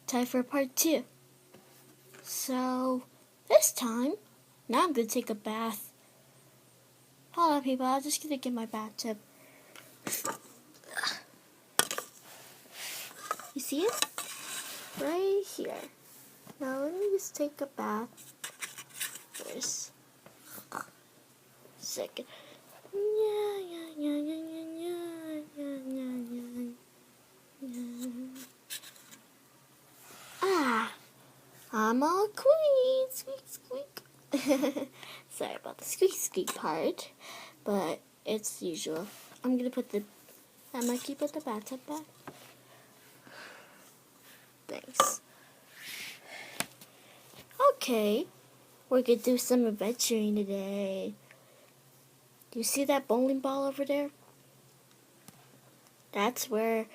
time for part 2. So, this time, now I'm going to take a bath. Hold on, people, I'm just going to get my bathtub. You see it? Right here. Now let me just take a bath first. Second. I'm all clean. Squeak, squeak. Sorry about the squeak, squeak part, but it's usual. I'm gonna put the. I might keep the bathtub back. Thanks. Okay, we're gonna do some adventuring today. Do you see that bowling ball over there? That's where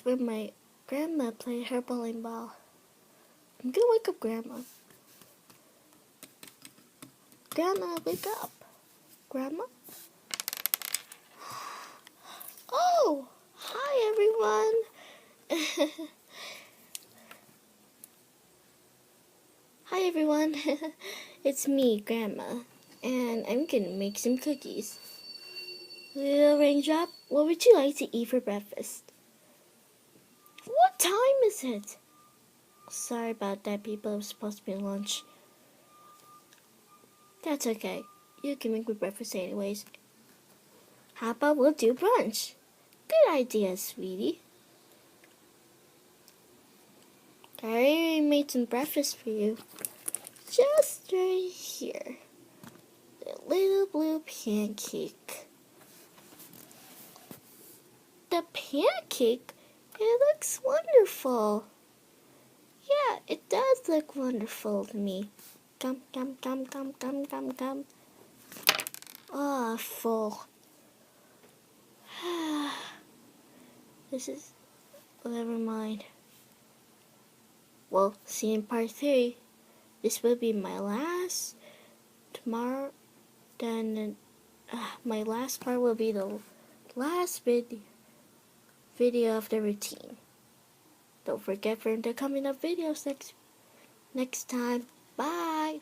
my grandma played her bowling ball. I'm gonna wake up Grandma. Grandma, wake up. Grandma? Oh, hi everyone. Hi everyone. It's me, Grandma, and I'm gonna make some cookies. Little Raindrop, what would you like to eat for breakfast? What time is it? Sorry about that, people. It was supposed to be lunch. That's okay. You can make me breakfast anyways. How about we'll do brunch? Good idea, sweetie. I already made some breakfast for you. Just right here. The little blue pancake. The pancake? It looks wonderful. Yeah, it does look wonderful to me. Gum, gum, gum, gum, gum, gum, gum. Ah, full. This is... never mind. Well, see you in part 3. This will be my last. Tomorrow, then my last part will be the last video of the routine. Don't forget for the coming up videos next time. Bye.